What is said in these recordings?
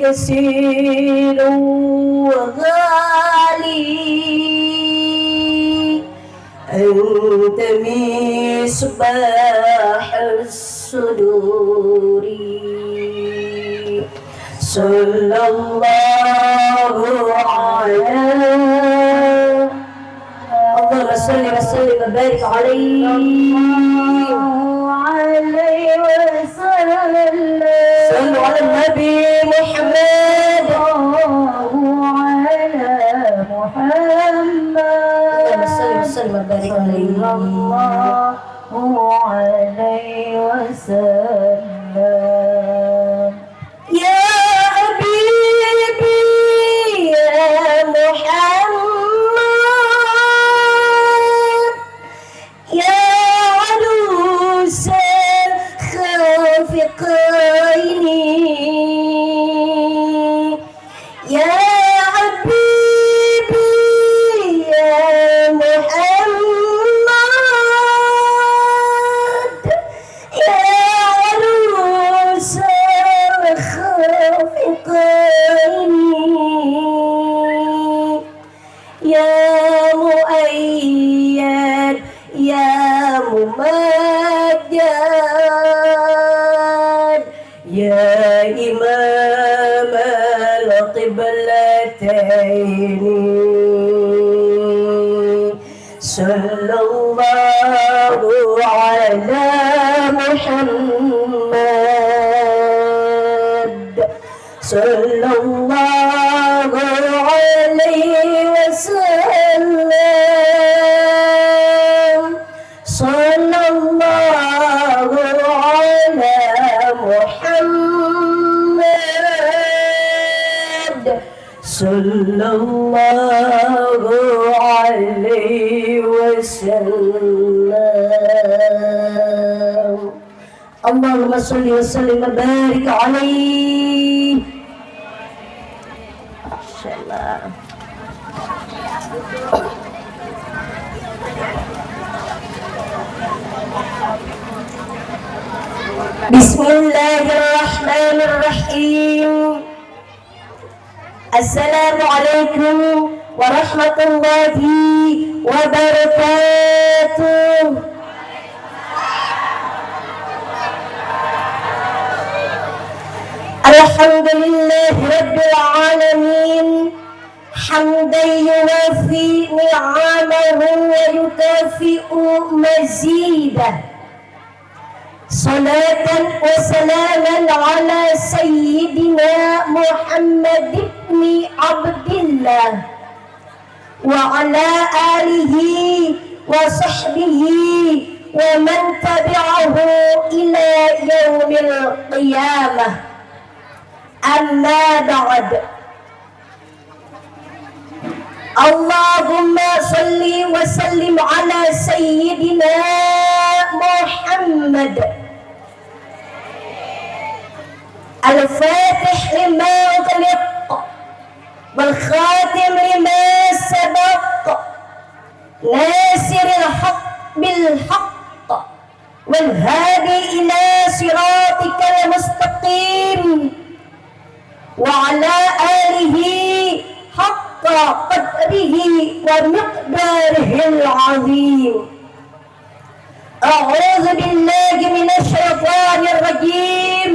كثير وغالي أنت مصباح الصدور صلى الله على اللهم صل وسلم وبارك عليه صلوا على النبي محمد اللهم صل وسلم وبارك عليه يا حبيبي يا محمد يا عروس الخافقين يا حبيبي يا محمد يا عروس الخافقين يا مؤيد يا ممجد يا إمام القبلتين صلى الله على محمد صلى الله عليه وسلم صلى الله على محمد صلى الله عليه وسلم اللهم صل وسلم وبارك عليه ما شاء الله. بسم الله الرحمن الرحيم السلام عليكم ورحمة الله وبركاته. الحمد لله رب العالمين حمدا يوافي نعمه ويكافئ مزيده صلاة وسلاما على سيدنا محمد بن عبد الله وعلى آله وصحبه ومن تبعه إلى يوم القيامة. أما بعد، اللهم صل وسلم على سيدنا محمد الفاتح لما أغلق والخاتم لما سبق ناصر الحق بالحق والهادي إلى صراطك المستقيم وعلى آله حق قدره ومقداره العظيم. أعوذ بالله من الشيطان الرجيم.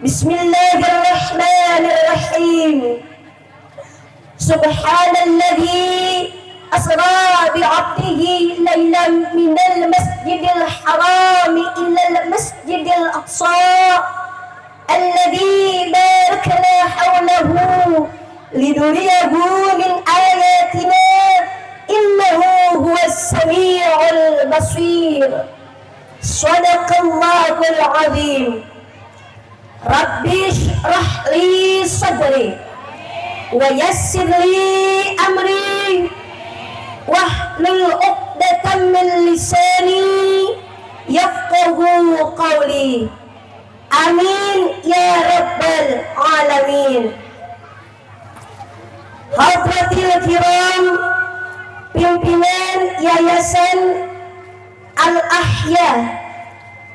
بسم الله الرحمن الرحيم. سبحان الذي أسرى بعبده ليلا من المسجد الحرام إلى المسجد الأقصى الذي باركنا حوله لنريه من آياتنا إنه هو السميع البصير. صدق الله العظيم. ربي اشرح لي صدري ويسر لي أمري واحلل عقدة من لساني يفقه قولي. آمين يا رب العالمين. Hadratil kiram, pimpinan Yayasan Al-Ahya,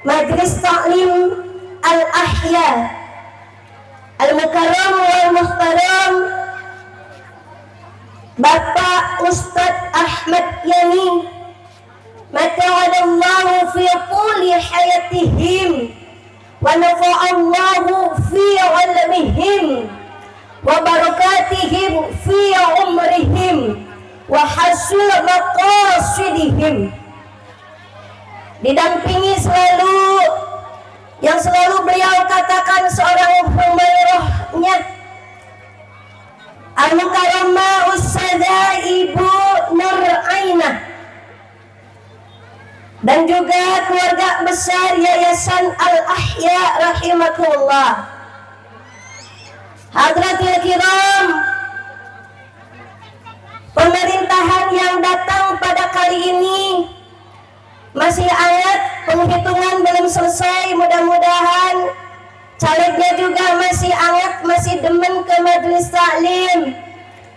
Majelis Taklim Al-Ahya, Al-Mukarram wal Muhtaram Bapak Ustadz Ahmad Yani, mata'alallahu fi tuli hayatihim wa nafa'allahu fi ilmihim wa barakatihim fi umrihim wa hasul maqasidihim. Didampingi selalu, yang selalu beliau katakan seorang Humairahnya, Al-Mukarramah Ustazah Ibu Nur Ainah, dan juga keluarga besar Yayasan Al-Ahya rahimakumullah. Hadratul kiram, pemerintahan yang datang pada kali ini masih hangat, penghitungan belum selesai, mudah-mudahan calegnya juga masih hangat, masih demen ke majelis taklim.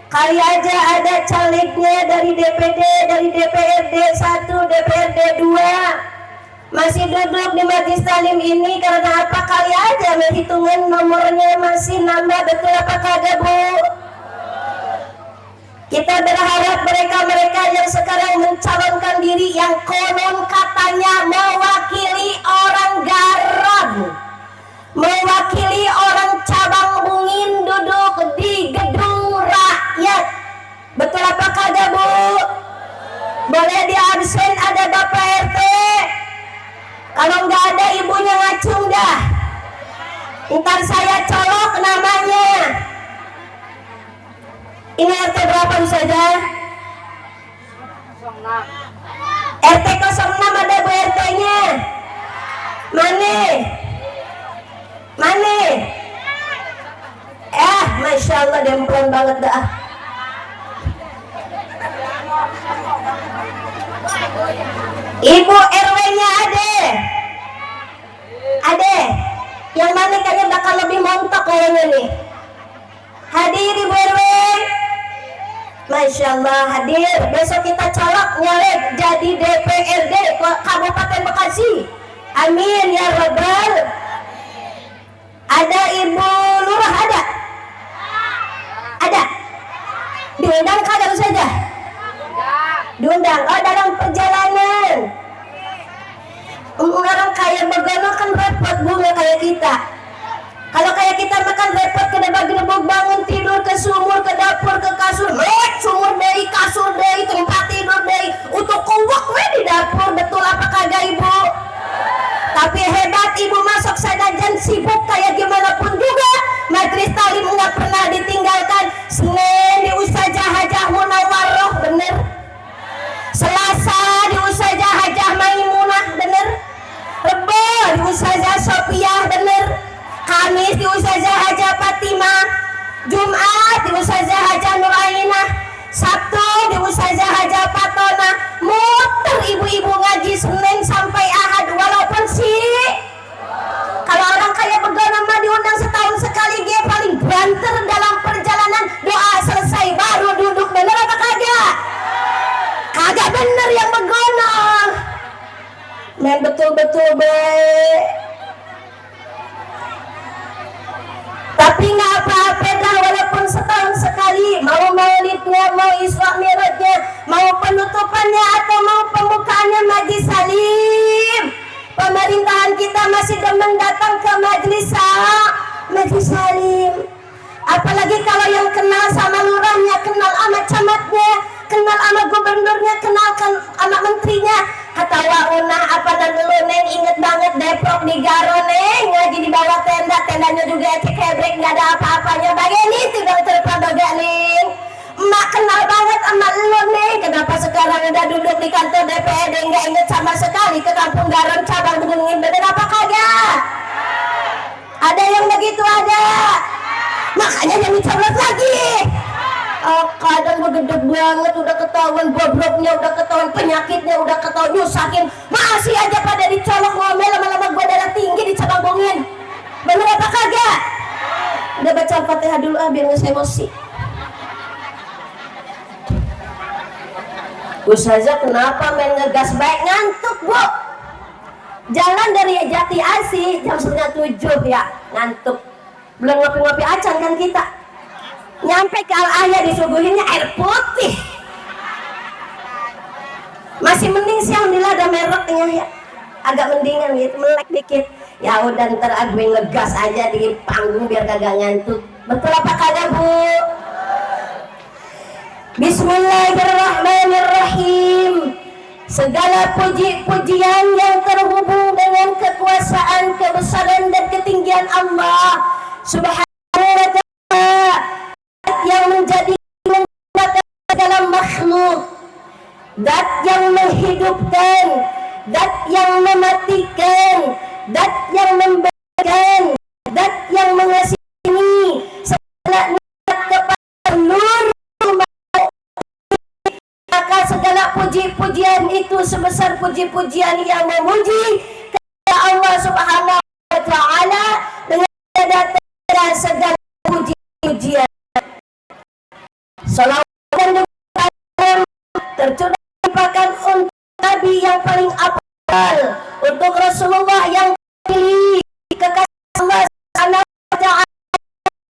Kali aja ada calegnya dari DPD, dari DPRD 1, DPRD 2 masih duduk di majelis taklim ini. Karena apa? Kali aja hitungan nomornya masih nambah. Betul apa kagak, Bu? Kita berharap mereka-mereka yang sekarang mencalonkan diri, yang konon katanya mewakili orang Garam, mewakili orang Cabang Bungin, duduk di gedung rakyat. Betul apa kagak, Bu? Boleh di absen, ada Bapak RT. Kalau nggak ada, ibunya ngacung dah. Ntar saya colok namanya. Ini RT berapa saja? RT 06 ada Bu RT-nya. Mana? Mana? Masya Allah, dempron banget dah. Ibu RW-nya ada? Ada? Yang mana kayaknya bakal lebih montok kayaknya nih. Hadir Ibu RW. Masya Allah, hadir. Besok kita colok nyalek jadi DPRD Kabupaten Bekasi. Amin ya Rabbal. Ada Ibu Lurah, ada? Ada? Diundang kagak saja? Diundang. Oh, dalam perjalanan. Orang kaya begono kan repot, Bu, nggak kayak kita. Kalau kayak kita makan repot, ke debak-debak, bangun tidur, ke sumur, ke dapur, ke kasur, sumur deh, kasur deh, tempat tidur deh, untuk kuwak di dapur. Betul apa kagak, Ibu? Tapi hebat Ibu, masuk sadajan sibuk kayak gimana pun juga majelis taklim nggak pernah ditinggalkan. Senin di Ustazah Hajah Munawwaroh, bener. Selasa di Ustazah Hajah Maimunah, bener. Rebo di Ustazah Sofiah, bener. Kamis di Ustazah Hajah Fatimah, Jumat di Ustazah Hajah Nur Ainah, Sabtu di Ustazah Hajah Fatona. Muter ibu-ibu ngaji Senin sampai Ahad. Walaupun sih kalau orang kaya begono mah diundang setahun sekali, dia paling banter dalam perjalanan. Doa selesai baru duduk. Bener apa kagak? Kagak bener yang begono. Men betul-betul baik. Tapi nggak apa-apa dah, walaupun setahun sekali, mau maulidnya, mau Isra Mi'rajnya, mau penutupannya atau mau pembukaannya majelis salim, pemerintahan kita masih demen datang ke majelis salim. Apalagi kalau yang kenal sama lurahnya, kenal sama camatnya, kenal sama gubernurnya, kenal sama menterinya. Kata waunah apa dan dulu Neng, inget banget Depok di Garo Neng, ngaji di bawah tenda, tendanya juga cekebrek, nggak ada apa-apanya. Bagini tidak terpadoga Neng. Emak kenal banget sama lu Neng. Kenapa sekarang udah duduk di kantor DPRD nggak inget sama sekali ke Kampung Garon cabang Bungin? Bener apa kagak? Ada yang begitu, ada. Makanya yang dicoblos lagi. Kadang begedeg banget, udah ketahuan bobroknya, udah ketahuan penyakitnya, udah ketahuan nyusahin, masih aja pada dicolok ngomel. Lama-lama gua darah tinggi di cabang Bungin. Bener apa kagak? Udah baca Al-Fatihah dulu biar nggak emosi. Ustazah kenapa main ngegas baik? Ngantuk, Bu. Jalan dari Jati Asih jam 6:30 ya, ngantuk. Belum ngopi-ngopi acan kan kita. Nyampe ke Al-Ayah disuguhinnya air putih. Masih mending sih alhamdulillah ada mereknya ya. Agak mendingan gitu, melek dikit. Ya udah ntar gue ngegas aja di panggung biar kagak ngantuk. Betul apa kagak Bu? Bismillahirrahmanirrahim. Segala puji-pujian yang terhubung dengan kekuasaan, kebesaran dan ketinggian Allah Subhanahu wa ta'ala yang menjadi segala makhluk, zat yang menghidupkan, zat yang mematikan, zat yang memberikan, zat yang mengasihi, segala nikmat kepada seluruh makhluk. Maka segala puji-pujian itu sebesar puji-pujian yang memuji kepada Allah Subhanahu wa ta'ala dengan datang segala puji-pujian. Salawat dan tercurahkan untuk Nabi yang paling afdal, untuk Rasulullah yang pilih, kekasih Allah Subhanahu wa ta'ala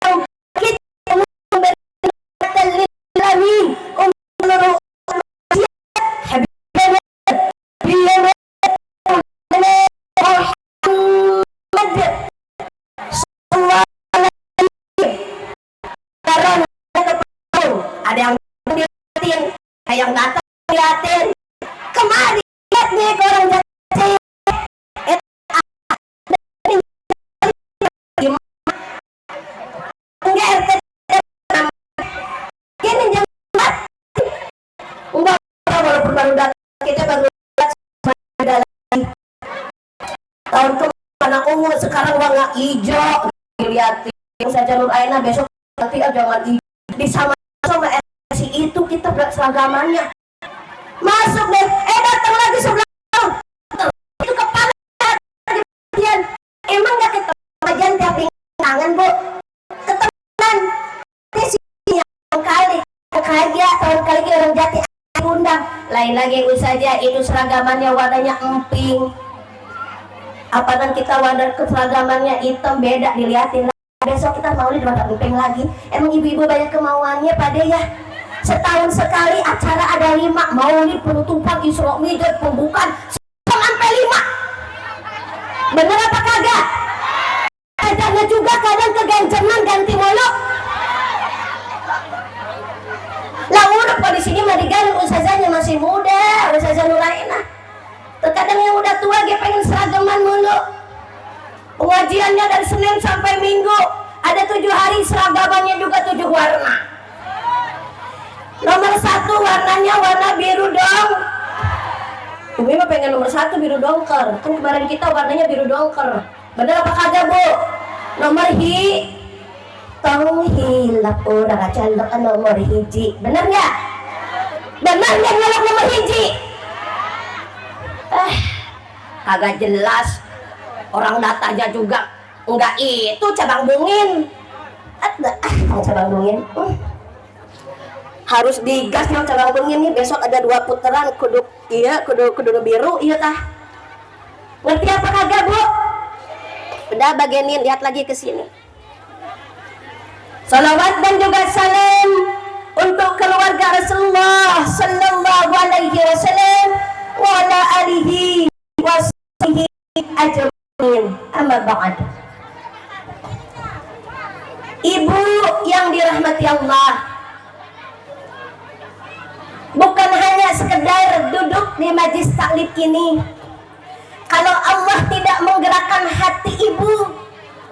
yang kita memberikan lil-alamin untuk seluruh manusia. Habibana biyana Muhammad sallallahu alaihi wasallam. Ada yang liatin, yang datang liatin, kemari lihat nih orang jatuh. Gini jangan enggak, walaupun baru datang, kita baru lagi tahun kemana ungu, sekarang warna hijau. Liatin saja Nur Aina, besok nanti jangan hijau di sama itu kita seragamannya masuk deh, datang lagi sebelah itu kepala kemudian emang gak ketemu tiap tangan Bu, ketemuan yang kali kaget tahun kali orang Jati undang lain lagi saja itu seragamannya warnanya emping, apalagi kita warna keseragamannya hitam beda, dilihatin besok kita maulid warna emping lagi. Emang ibu-ibu banyak kemauannya pada ya. Setahun sekali acara ada 5, maulid, penutupan, Isra Mi'raj, pembukaan sampai 5. Bener apa kagak? Adanya juga kadang keganjengan ganti mulu. Lah udah kok di sini mah diganti, ustazahnya masih muda, Ustazah Nuraina. Terkadang yang udah tua dia pengen seragaman mulu. Pengajiannya dari Senin sampai Minggu, ada 7 hari seragamannya juga 7 warna. Nomor 1 warnanya warna biru dong. Umi mah pengen nomor 1 biru dongker. Kan kemarin kita warnanya biru dongker. Bener apa kagak Bu? Nomor tong hilap orang calokan nomor hiji. Bener nggak? Bener nggak nyolok nomor hiji? Kagak jelas. Orang datanya juga enggak itu cabang bungin. Cabang bungin. Harus digas yang cabang bungin nih, besok ada 2 putaran kudu biru iya tah. Ngerti apa kagak Bu? Udah bagianin, lihat lagi ke sini. Salawat dan juga salam untuk keluarga Rasulullah sallallahu alaihi wasallam wa ala alihi wasahbihi ajmain. Amma ba'd. Ibu yang dirahmati Allah, bukan hanya sekedar duduk di majlis taklim ini. Kalau Allah tidak menggerakkan hati ibu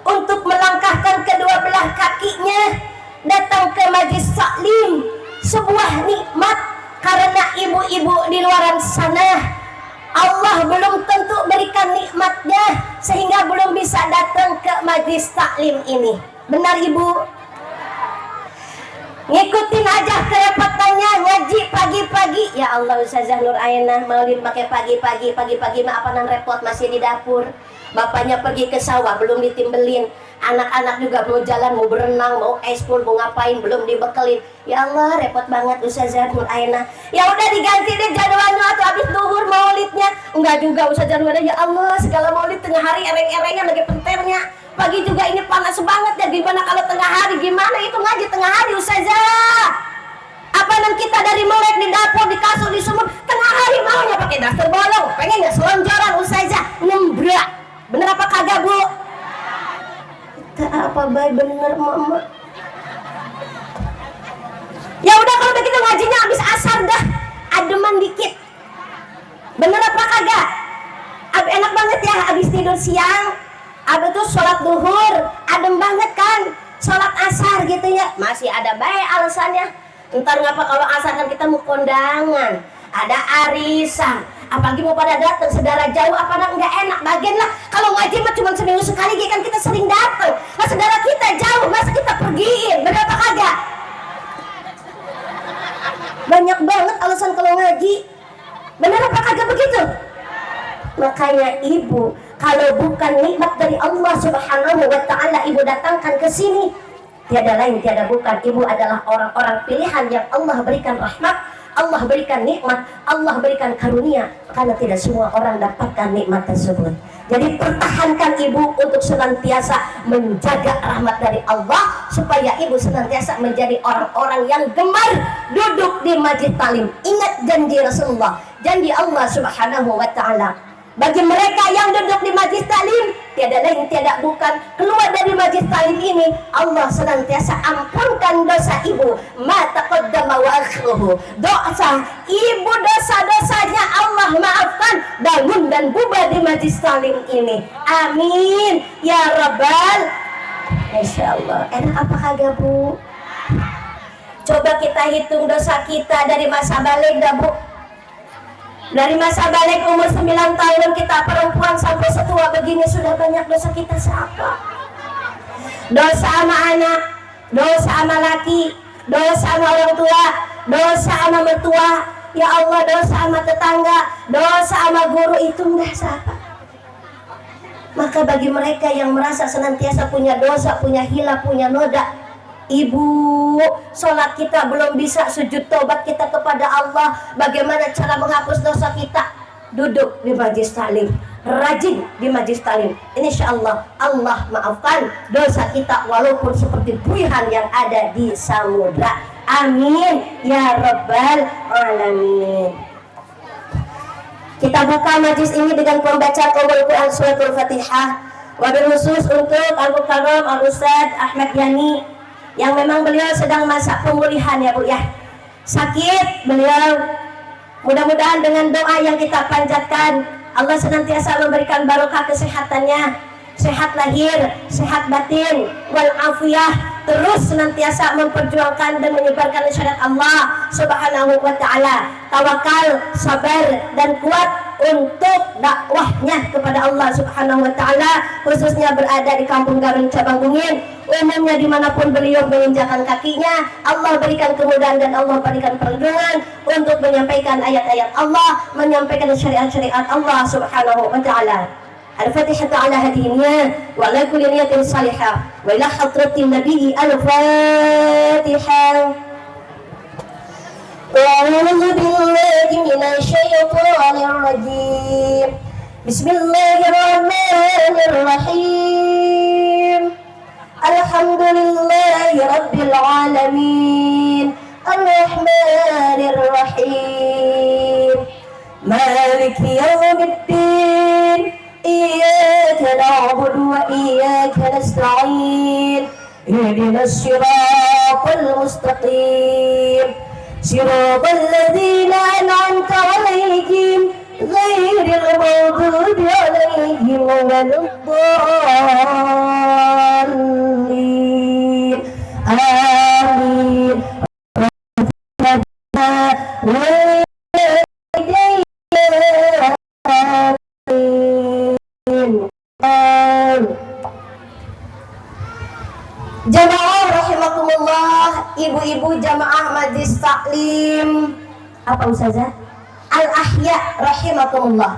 untuk melangkahkan kedua belah kakinya datang ke majlis taklim, sebuah nikmat. Karena ibu-ibu di luar sana Allah belum tentu berikan nikmatnya sehingga belum bisa datang ke majlis taklim ini. Benar Ibu? Ngikutin aja kerepotannya ngaji pagi-pagi. Ya Allah, Ustazah Nur Aina maulid pakai pagi-pagi mah apaan repot, masih di dapur. Bapaknya pergi ke sawah belum ditimbelin. Anak-anak juga mau jalan, mau berenang, mau ekspor, mau ngapain belum dibekelin. Ya Allah, repot banget Ustazah Nur Aina. Ya udah diganti deh jadwalnya atau habis duhur maulidnya. Enggak juga Ustazah Nur Aina. Ya Allah, segala maulid tengah hari ereng-erengnya lagi penternya. Pagi juga ini panas banget ya. Gimana kalau tengah hari? Gimana itu ngaji tengah hari Ustazah? Apa nan kita dari melek di dapur, di kasur, di sumur, tengah hari maunya pakai daster bolong, pengennya selonjoran Ustazah, nembrak. Bener apa kagak Bu? Apa baik bener mama? Ya udah kalau begitu ngajinya habis asar dah, ademan dikit. Bener apa kagak? Enak banget ya habis tidur siang, abis itu sholat duhur, adem banget kan? Sholat asar gitu ya, masih ada baik alasannya. Ntar ngapa kalau asar kan kita mau kondangan, ada arisan, apalagi mau pada datang saudara jauh, apa nggak enak bagian lah. Kalau ngaji mah cuma seminggu sekali kan kita sering datang. Nah saudara kita jauh, masa kita pergiin? Bener apa kagak? Banyak banget alasan kalau ngaji. Bener apa kagak begitu? Makanya ibu, kalau bukan nikmat dari Allah Subhanahu wa Ta'ala ibu datangkan ke sini, tiada lain tiada bukan ibu adalah orang-orang pilihan yang Allah berikan rahmat, Allah berikan nikmat, Allah berikan karunia, karena tidak semua orang dapatkan nikmat tersebut. Jadi pertahankan ibu untuk senantiasa menjaga rahmat dari Allah, supaya ibu senantiasa menjadi orang-orang yang gemar duduk di majlis talim. Ingat janji Rasulullah, janji Allah Subhanahu wa Ta'ala. Bagi mereka yang duduk di majlis talim, tiada lain tiada bukan keluar dari majlis talim ini, Allah senantiasa ampunkan dosa ibu, ma taqaddama wa akhiruhu. Dosa ibu, dosa-dosanya Allah maafkan, bangun dan bubar di majlis talim ini. Amin ya rabbal. Masya Allah. Enak apa kagak Bu? Coba kita hitung dosa kita dari masa balik dah Bu. Dari masa balik umur 9 tahun kita perempuan sampai setua begini, sudah banyak dosa kita siapa? Dosa sama anak, dosa sama laki, dosa sama orang tua, dosa sama mertua, ya Allah, dosa sama tetangga, dosa sama guru, itu enggak siapa. Maka bagi mereka yang merasa senantiasa punya dosa, punya hilaf, punya noda, ibu, sholat kita belum bisa, sujud tobat kita kepada Allah, bagaimana cara menghapus dosa kita? Duduk di majlis talim, rajin di majlis talim, insyaallah Allah maafkan dosa kita walaupun seperti buihan yang ada di samudra. Amin ya rabbal alamin. Kita buka majlis ini dengan pembacaan Al-Quran suratul Fatihah, wabil khusus untuk Al-Mukarram Al-Ustadz Ahmad Yani, yang memang beliau sedang masa pemulihan ya Bu ya, sakit beliau. Mudah-mudahan dengan doa yang kita panjatkan, Allah senantiasa memberikan barokah kesehatannya, sehat lahir, sehat batin, wal afiyah, terus senantiasa memperjuangkan dan menyebarkan syariat Allah Subhanahu wa Ta'ala, tawakal, sabar dan kuat untuk dakwahnya kepada Allah Subhanahu wa Ta'ala, khususnya berada di Kampung Garun Cabang Bungin, umumnya dimanapun beliau menginjakan kakinya. Allah berikan kemudahan dan Allah berikan perlindungan untuk menyampaikan ayat-ayat Allah, menyampaikan syariat-syariat Allah Subhanahu wa Ta'ala. Al-Fatihah ala hadiniya wa ala kulli niyatin salihah wa ila hadratin nabi. Al-Fatihah. A'udzu billahi minasy syaithanir rajim. Bismillahirrahmanirrahim. Alhamdulillahi rabbil alamin. Ar-Rahmanir Rahim. Maliki yaumiddin. Iyyaka na'budu wa iyyaka nasta'in. Ihdinas siratal mustaqim. Siratal ladzina an'amta 'alaihim ghairil maghdubi 'alaihim waladdallin. Amin. Jamaah rahimakumullah, ibu-ibu jamaah majlis taklim apa Ustazah? Al-Ahya rahimakumullah.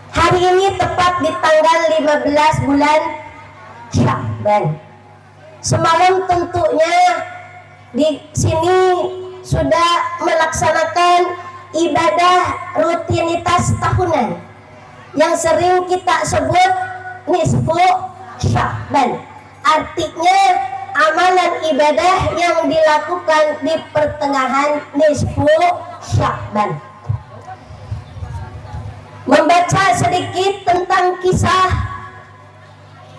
Hari ini tepat di tanggal 15 bulan Sya'ban. Semalam tentunya di sini sudah melaksanakan ibadah rutinitas tahunan yang sering kita sebut nisfu Sya'ban. Artinya amalan ibadah yang dilakukan di pertengahan nisfu Sya'ban. Membaca sedikit tentang kisah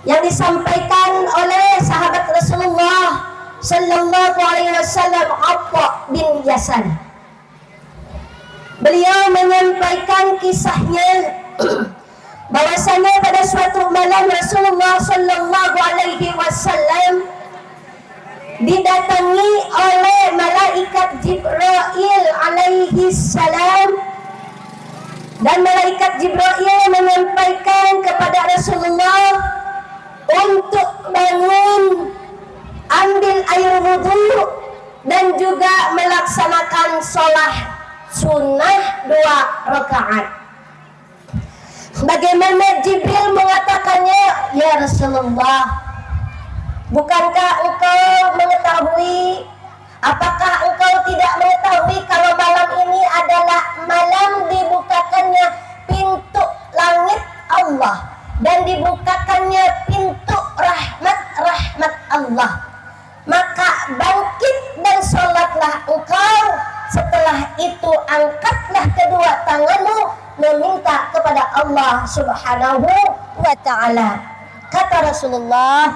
yang disampaikan oleh sahabat Rasulullah sallallahu alaihi wasallam, Atha bin Yasan. Beliau menyampaikan kisahnya bahwasanya pada suatu malam Rasulullah sallallahu alaihi wasallam didatangi oleh malaikat Jibril alaihi salam, dan malaikat Jibril menyampaikan kepada Rasulullah untuk bangun, ambil air wudhu, dan juga melaksanakan sholat sunnah 2 rakaat. Bagaimana Jibril mengatakannya? Ya Rasulullah, bukankah engkau mengetahui, apakah engkau tidak mengetahui kalau malam ini adalah malam dibukakannya pintu langit Allah dan dibukakannya pintu rahmat Allah? Maka bangkit dan sholatlah engkau. Setelah itu angkatlah kedua tanganmu meminta kepada Allah subhanahu wa ta'ala. Kata Rasulullah,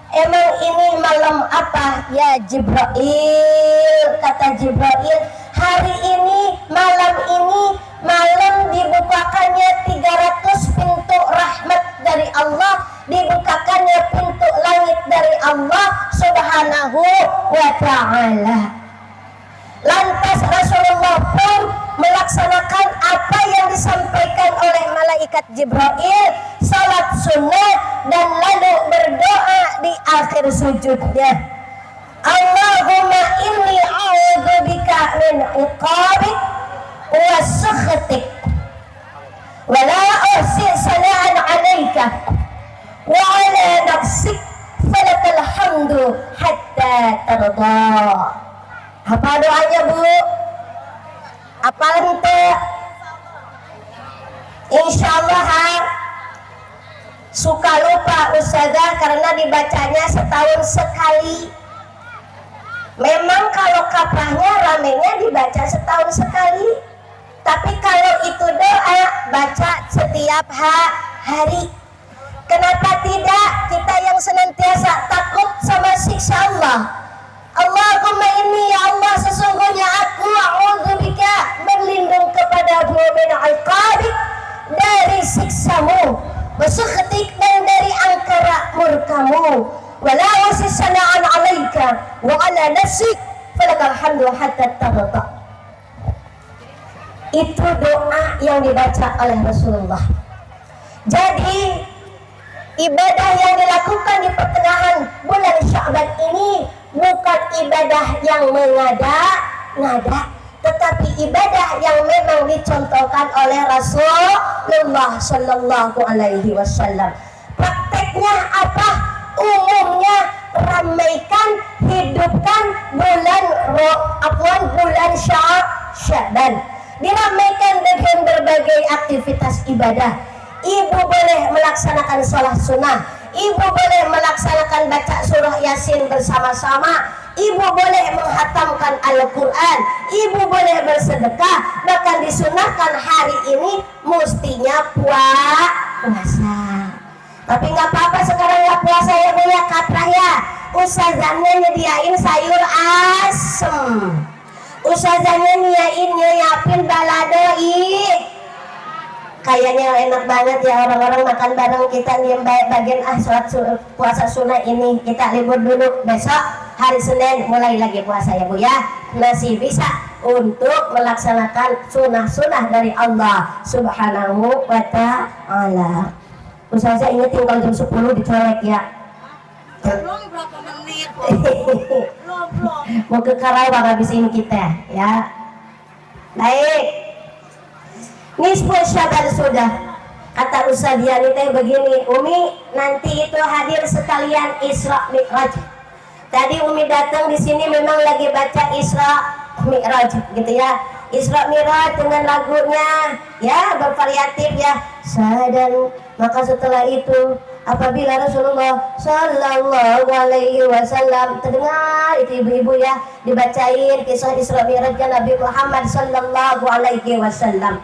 emang ini malam apa ya Jibril? Kata Jibril, hari ini, malam dibukakannya 300 pintu rahmat dari Allah, dibukakannya pintu langit dari Allah subhanahu wa ta'ala. Lantas Rasulullah pun melaksanakan apa yang disampaikan oleh malaikat Jibril, salat sunnah, dan lalu berdoa di akhir sujudnya, Allahumma inni a'udzubika min iqabik wa sakhatik wa la uhsi sana'an 'alaika wa 'ala nafsik falakal hamdu hatta tarda. Apa doanya, Bu? Apa ente? Insyaallah suka lupa Ustazah karena dibacanya setahun sekali. Memang kalau kaprahnya ramenya dibaca setahun sekali, tapi kalau itu doa baca setiap hari. Kenapa tidak kita yang senantiasa takut sama siksa Allah? Allahumma inni, ya Allah, sesungguhnya aku a'udzubika, berlindung kepadamu, min iqabik, dari siksamu, wasukhatik, dan dari angkara murkamu, wala wasisana'an 'alaika wa 'ala nafsik falakal hamdu hatta tarda. Itu doa yang dibaca oleh Rasulullah. Jadi ibadah yang dilakukan di pertengahan bulan Sya'ban ini bukan ibadah yang mengada-ngada, tetapi ibadah yang memang dicontohkan oleh Rasulullah Sallallahu Alaihi Wasallam. Prakteknya apa? Umumnya ramaikan, hidupkan bulan Sya'ban, diramaikan dengan berbagai aktivitas ibadah. Ibu boleh melaksanakan sholat sunnah, ibu boleh melaksanakan baca surah Yasin bersama-sama, ibu boleh menghatamkan Al-Quran, ibu boleh bersedekah, bahkan disunahkan hari ini mestinya puasa. Tapi nggak apa-apa sekarang nggak puasa ya Bu ya, katrah ya. Ustazahnya nyediain sayur asem, ustazahnya nyiapin baladoi. Kayaknya enak banget ya orang-orang makan bareng kita nih bagian sholat puasa sunnah ini. Kita libur dulu, besok hari Senin mulai lagi puasa ya Bu ya. Masih bisa untuk melaksanakan sunnah-sunnah dari Allah Subhanahu wa ta'ala. Ustazah ingetin kalau jam 10 dicolek ya. Belum berapa menit? Belum. Mau ke Karawang habis ini kita ya. Baik. Nisfu Sya'ban sudah. Kata Ustaz Yani teh begini, Umi nanti itu hadir sekalian Isra Mi'raj. Tadi Umi datang di sini memang lagi baca Isra Mi'raj gitu ya. Isra Mi'raj dengan lagunya ya bervariatif ya. Dan maka setelah itu apabila Rasulullah Sallallahu Alaihi Wasallam terdengar itu ibu-ibu ya, dibacain kisah Isra Mi'rajnya Nabi Muhammad Sallallahu Alaihi Wasallam.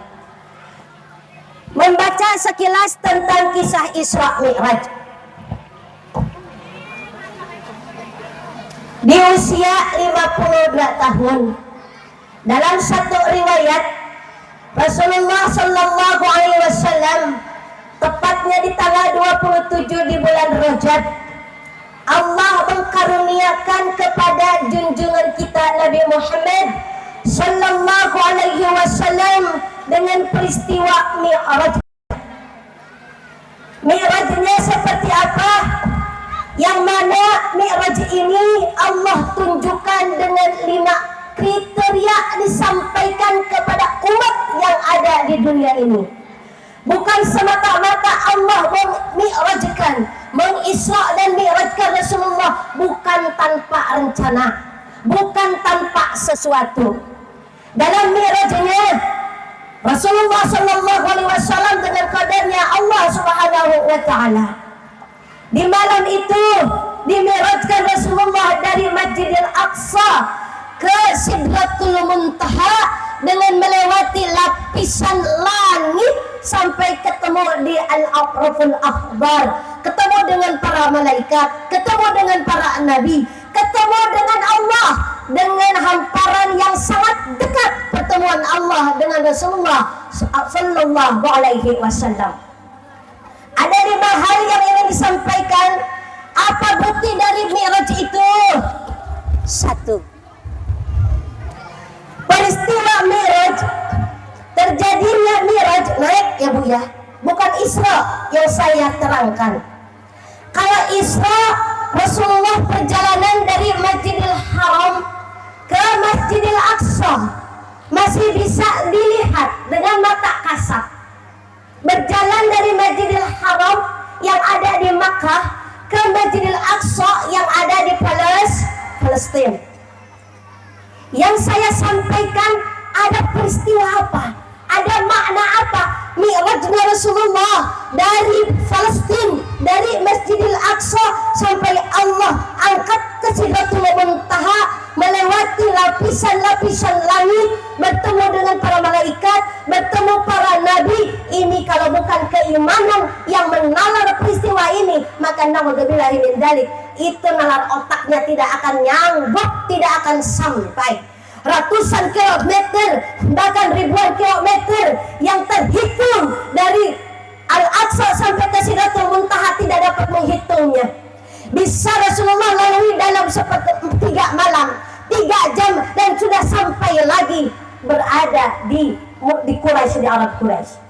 Membaca sekilas tentang kisah Isra Mi'raj. Di usia 52 tahun, dalam satu riwayat Rasulullah Sallallahu Alaihi Wasallam tepatnya di tanggal 27 di bulan Rajab, Allah mengkaruniakan kepada junjungan kita Nabi Muhammad Sallallahu Alaihi Wasallam dengan peristiwa Mi'raj. Mi'rajnya seperti apa? Yang mana Mi'raj ini Allah tunjukkan dengan 5 kriteria disampaikan kepada umat yang ada di dunia ini. Bukan semata-mata Allah memi'rajkan, mengisra dan mi'rajkan Rasulullah bukan tanpa rencana, bukan tanpa sesuatu. Dalam mi'rajnya Rasulullah Sallallahu Alaihi Wasallam dengan qadarnya Allah Subhanahu Wa Taala. Di malam itu dimi'rajkan Rasulullah dari Masjidil Aqsa ke Sidratul Muntaha dengan melewati lapisan langit sampai ketemu di Al-Aqraful Akbar, ketemu dengan para malaikat, ketemu dengan para nabi, ketemu dengan Allah, dengan hamparan yang sangat dekat pertemuan Allah dengan Rasulullah Sallallahu Alaihi Wasallam. Ada 5 hal yang ingin disampaikan. Apa bukti dari Mi'raj itu? 1. Peristiwa Mi'raj, terjadinya Mi'raj, naik ya Bu ya, bukan Isra yang saya terangkan. Kalau Isra, Rasulullah perjalanan dari Masjidil Haram ke Masjidil Aqsa masih bisa dilihat dengan mata kasat. Berjalan dari Masjidil Haram yang ada di Makkah ke Masjidil Aqsa yang ada di Palestina. Yang saya sampaikan, ada peristiwa apa? Ada makna apa? Mi'rajnya Rasulullah dari Palestina, dari Masjidil Aqsa sampai Allah angkat ke Sidratul Muntaha, melewati lapisan-lapisan langit, bertemu dengan para malaikat, bertemu para nabi. Ini kalau bukan keimanan yang menalar peristiwa ini, maka naudzubillahi min dzalik, itu nalar otaknya tidak akan nyambung, tidak akan sampai. Ratusan kilometer, bahkan ribuan kilometer yang terhitung dari Al-Aqsa sampai ke Sidratul Muntaha tidak dapat menghitungnya. Bisa Rasulullah lalui dalam sepertiga malam, 3 jam, dan sudah sampai lagi berada di Quraisy, di Arab Quraisy.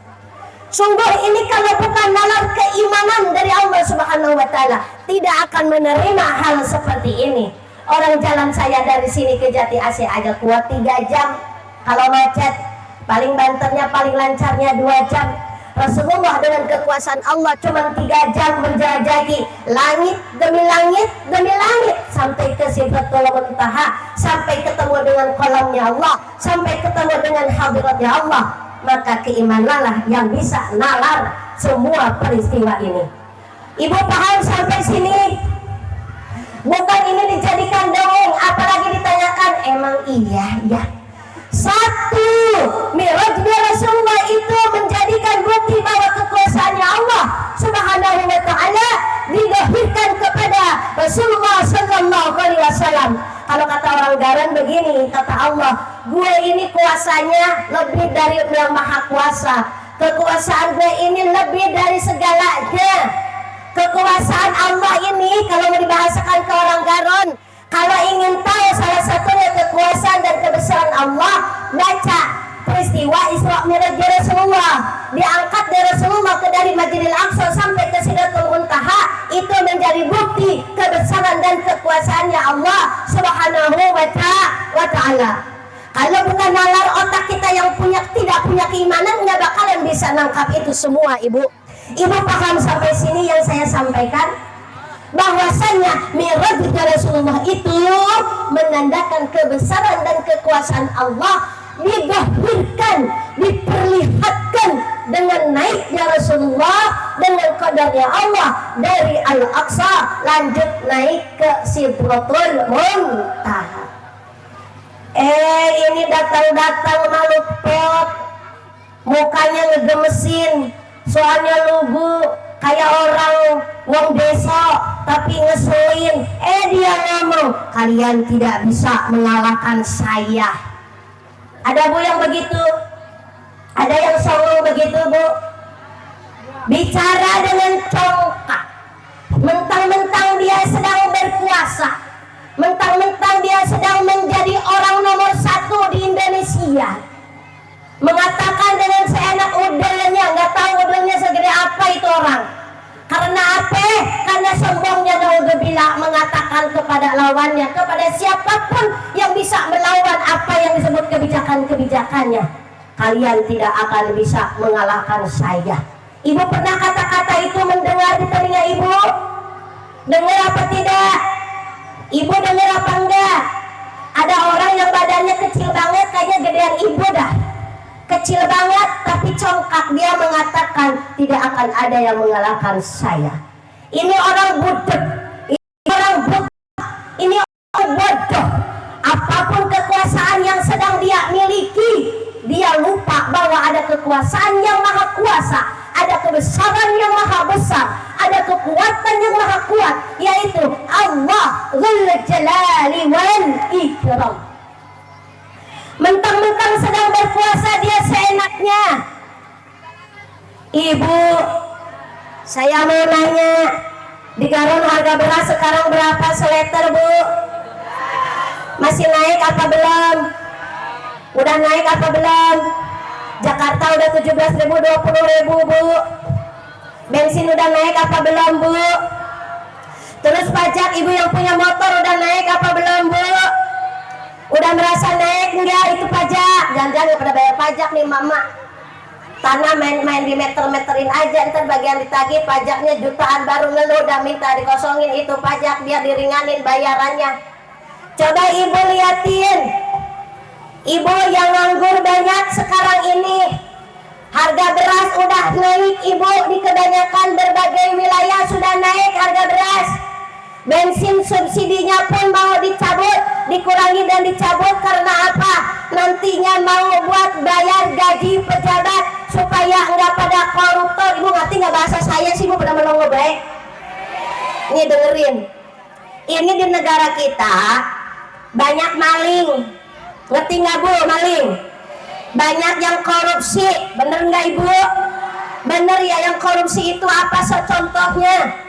Sungguh ini kalau bukan nalar keimanan dari Allah Subhanahu Wa Taala, tidak akan menerima hal seperti ini. Orang jalan saya dari sini ke Jati Asih aja kuat 3 jam. Kalau macet, paling banternya, paling lancarnya 2 jam. Rasulullah dengan kekuasaan Allah cuma 3 jam menjajaki langit demi langit demi langit sampai ke Sidratul Muntaha, sampai ketemu dengan kolamnya Allah, sampai ketemu dengan hadiratnya Allah. Maka keimananlah yang bisa nalar semua peristiwa ini. Ibu paham sampai sini? Bukan ini dijadikan dongeng, apalagi ditanyakan emang iya ya. 1, Mi'rajnya Rasulullah itu menjadikan bukti bahwa kekuasaannya Allah Subhanahu Wa Taala didahirkan kepada Rasulullah Sallallahu Alaihi Wasallam. Kalau kata orang Garan begini, kata Allah, gue ini kuasanya lebih dari yang maha kuasa. Kekuasaan gue ini lebih dari segalanya. Kekuasaan Allah ini kalau mau dibahasakan ke orang Garon, kalau ingin tahu salah satunya kekuasaan dan kebesaran Allah, baca peristiwa Isra Mi'raj Rasulullah. Diangkat dari Rasulullah dari Masjidil Aqsa sampai ke Sidratul Muntaha, itu menjadi bukti kebesaran dan kekuasaannya Allah Subhanahu Wa Taala. Kalau bukan nalar otak kita yang tidak punya keimanan, nggak bakalan bisa nangkap itu semua, Ibu. Ibu paham sampai sini yang saya sampaikan? Bahwasanya Mi'raj Rasulullah itu menandakan kebesaran dan kekuasaan Allah, didahirkan, diperlihatkan dengan naiknya Rasulullah, dengan qadarnya Allah dari Al-Aqsa lanjut naik ke Sidratul Muntaha. Ini datang-datang malu peot, mukanya ngegemesin, soalnya lugu kayak orang wong desa tapi ngeselin. Dia ngomong, kalian tidak bisa mengalahkan saya. Ada bu yang begitu? Ada yang songong begitu bu? Bicara dengan congkak, mentang-mentang dia sedang berkuasa, mentang-mentang dia sedang menjadi orang nomor 1 di Indonesia, mengatakan dengan seenak udelnya, nggak tahu udelnya segede apa itu orang. Karena apa? Karena sombongnya naudzubillah mengatakan kepada lawannya, kepada siapapun yang bisa melawan apa yang disebut kebijakan-kebijakannya, kalian tidak akan bisa mengalahkan saya. Ibu pernah kata-kata itu mendengar di telinga ibu? Dengar apa tidak? Ibu dengar apa enggak? Ada orang yang badannya kecil banget, kayaknya gedean ibu dah. Kecil banget tapi congkak, dia mengatakan tidak akan ada yang mengalahkan saya. Ini orang budek, ini orang buta, ini orang bodoh. Apapun kekuasaan yang sedang dia miliki, dia lupa bahwa ada kekuasaan yang maha kuasa, ada kebesaran yang maha besar, ada kekuatan yang maha kuat, yaitu Allah Dzul Jalali wal Ikram. Mentang-mentang sedang berkuasa dia seenaknya. Ibu, saya mau nanya, di Garut harga beras sekarang berapa seliter bu? Masih naik apa belum? Udah naik apa belum? Jakarta udah 17.000, 20.000 bu. Bensin udah naik apa belum bu? Terus pajak ibu yang punya motor udah naik apa belum bu? Udah merasa naik enggak itu pajak? Jangan-jangan pada bayar pajak nih mama. Tanah main-main di meter-meterin aja, ntar bagian ditagih pajaknya jutaan, baru ngeluh udah minta dikosongin itu pajak biar diringanin bayarannya. Coba ibu liatin, ibu yang nganggur banyak sekarang ini, harga beras udah naik ibu, di kebanyakan berbagai wilayah sudah naik harga beras. Bensin subsidinya pun mau dicabut, dikurangi dan dicabut karena apa? Nantinya mau buat bayar gaji pejabat supaya enggak pada koruptor. Ibu ngerti nggak bahasa saya sih bu, pada melongo baik. Ini dengerin, ini di negara kita banyak maling, ngerti nggak bu maling? Banyak yang korupsi, bener nggak ibu? Bener ya, yang korupsi itu apa contohnya?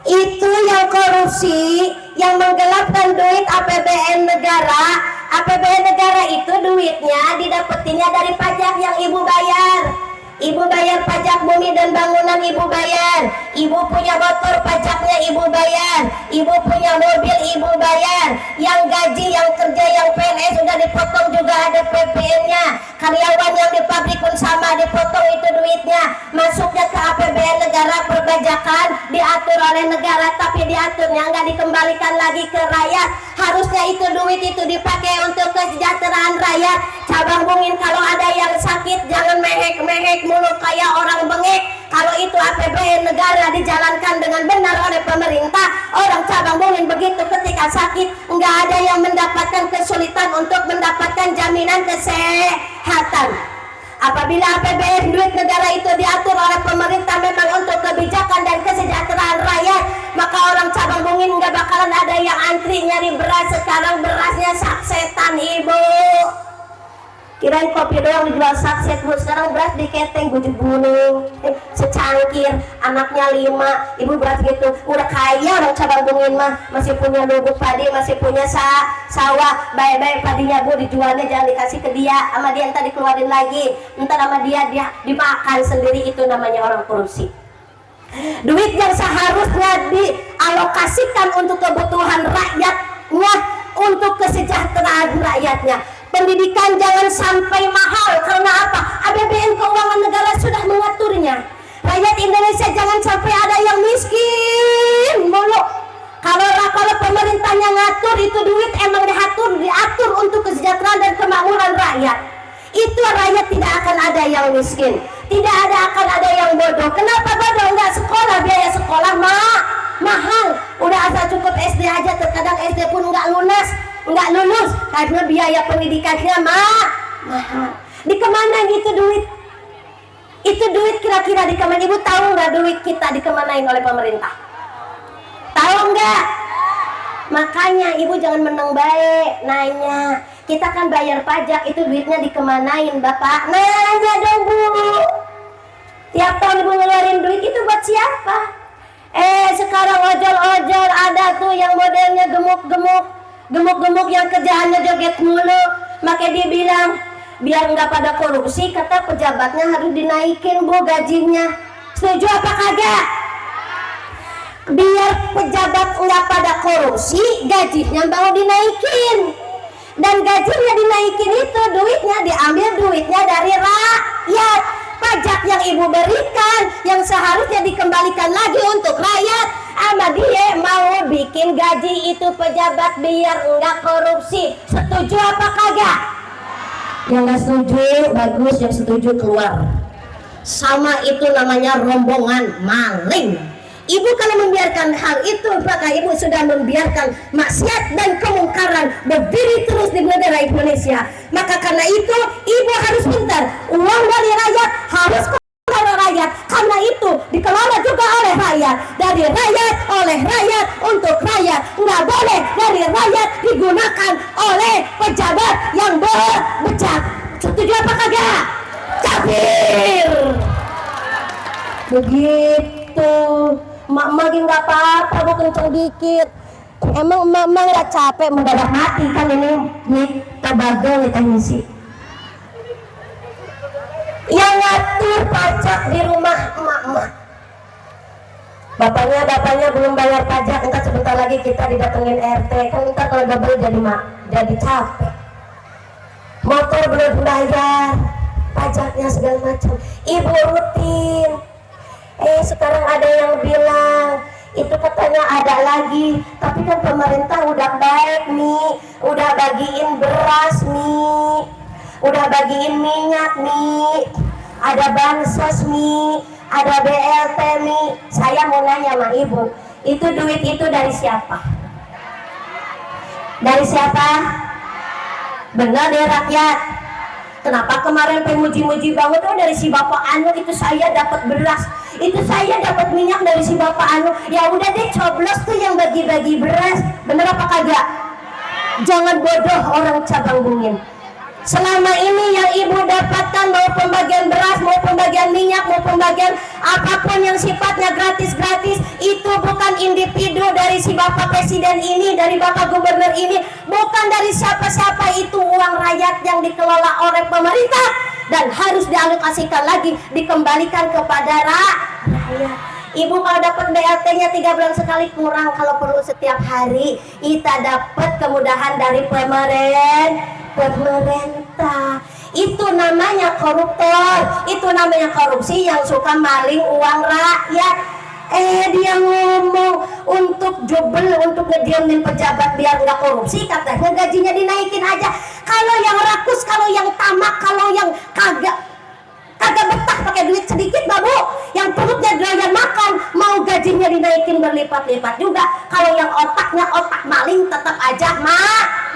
Itu yang korupsi, yang menggelapkan duit APBN negara. APBN negara itu duitnya didapetinnya dari pajak yang ibu bayar. Ibu bayar pajak bumi dan bangunan, ibu bayar. Ibu punya motor, pajaknya ibu bayar. Ibu punya mobil, ibu bayar. Yang gaji, yang kerja, yang PNS sudah dipotong juga ada PPN-nya. Karyawan yang di pabrik pun sama dipotong itu duitnya. Masuknya ke APBN negara, perpajakan diatur oleh negara, tapi diaturnya nggak dikembalikan lagi ke rakyat. Harusnya itu duit itu dipakai untuk kesejahteraan rakyat. Cabang bungin kalau ada yang sakit jangan mehek-mehek mulu kayak orang bengek. Kalau itu APBN negara dijalankan dengan benar oleh pemerintah, orang cabang bungin begitu ketika sakit nggak ada yang mendapatkan kesulitan untuk mendapatkan jaminan kesehatan. Apabila APBN duit negara itu diatur oleh pemerintah memang untuk kebijakan dan kesejahteraan rakyat, maka orang cabang bungin nggak bakalan ada yang antri nyari beras. Sekarang berasnya saksetan ibu. Kirain kopi doang dijual sakset bu, sekarang beras diketeng bujuk gunung, secangkir, anaknya 5, ibu beras gitu. Udah kaya orang cabang bungin mah, masih punya lubuk padi, masih punya sawah, baik-baik padinya bu, dijualnya jangan dikasih ke dia, sama dia ntar dikeluarin lagi, ntar sama dia dimakan sendiri. Itu namanya orang korupsi. Duit yang seharusnya dialokasikan untuk kebutuhan rakyatnya, untuk kesejahteraan rakyatnya. Pendidikan jangan sampai mahal, karena apa? APBN keuangan negara sudah mengaturnya. Rakyat Indonesia jangan sampai ada yang miskin mulu. Kalau pemerintahnya ngatur itu duit emang diatur untuk kesejahteraan dan kemakmuran rakyat. Itu rakyat tidak akan ada yang miskin. Tidak akan ada yang bodoh. Kenapa bodoh? Enggak sekolah, biaya sekolah mahal. Udah asal cukup SD aja, terkadang SD pun enggak lulus karena biaya pendidikannya mahal. Dikemana gitu duit? Itu duit kira-kira dikemana? Ibu tahu nggak duit kita dikemanain oleh pemerintah? Tahu nggak? Makanya ibu jangan menang baik nanya. Kita kan bayar pajak, itu duitnya dikemanain Bapak? Nanya dong Bu. Tiap tahun ibu ngeluarin duit itu buat siapa? Sekarang ojol-ojol ada tuh yang modelnya gemuk yang kerjaannya joget mulu. Makanya dia bilang biar nggak pada korupsi, kata pejabatnya harus dinaikin Bu gajinya. Setuju apa kagak? Biar pejabat nggak pada korupsi, gajinya mau dinaikin. Dan gajinya dinaikin itu duitnya diambil duitnya dari rakyat. Pajak yang ibu berikan yang seharusnya dikembalikan lagi untuk rakyat, ama dia mau bikin gaji itu pejabat biar nggak korupsi. Setuju apa kagak? Yang nggak setuju bagus, yang setuju keluar. Sama itu namanya rombongan maling. Ibu kalau membiarkan hal itu, maka ibu sudah membiarkan maksiat dan kemungkaran berdiri terus di negara Indonesia. Maka karena itu ibu harus pintar. Uang dari rakyat harus kepada rakyat. Karena itu dikelola juga oleh rakyat, dari rakyat, oleh rakyat, untuk rakyat. Nggak boleh dari rakyat digunakan oleh pejabat yang berbejat. Setuju apa kagak? Kafir. Begitu. Mak lagi nggak apa-apa, Bu, kenceng dikit. Emang emak nggak capek mendadak mati kan ini nih tabagal kita ngisi. Yang ngatur pajak di rumah emak. Bapaknya belum bayar pajak, entar sebentar lagi kita didatengin RT. Kan entar kalau double jadi capek. Motor belum bayar, pajaknya segala macam. Ibu rutin. Sekarang ada yang bilang itu katanya ada lagi, tapi kan pemerintah udah baik nih, udah bagiin beras nih, udah bagiin minyak nih, ada bansos nih, ada BLT nih. Saya mau nanya sama ibu, itu duit itu dari siapa? Dari siapa? Benar, dari rakyat. Kenapa kemarin pemuji-muji banget dari si Bapak Anu itu saya dapat beras, itu saya dapat minyak dari si Bapak Anu. Ya udah deh, coblos tuh yang bagi-bagi beras. Bener apa kagak? Jangan bodoh orang cabang bungin. Selama ini yang ibu dapatkan, mau pembagian beras, mau pembagian minyak, mau pembagian apapun yang sifatnya gratis-gratis, itu bukan individu dari si Bapak Presiden ini, dari Bapak Gubernur ini, bukan dari siapa-siapa. Itu uang rakyat yang dikelola oleh pemerintah dan harus dialokasikan lagi, dikembalikan kepada rakyat. Ibu kalau dapat BLT-nya 3 bulan sekali kurang, kalau perlu setiap hari. Kita dapat kemudahan dari pemerintah. Itu namanya koruptor, itu namanya korupsi yang suka maling uang rakyat. Dia ngomong untuk jubel, untuk ngediamin pejabat biar nggak korupsi, katanya gajinya dinaikin aja. Kalau yang rakus, kalau yang tamak, kalau yang kagak betah pakai duit sedikit, babu, yang perutnya doyan makan, mau gajinya dinaikin berlipat-lipat juga. Kalau yang otaknya otak maling, tetap aja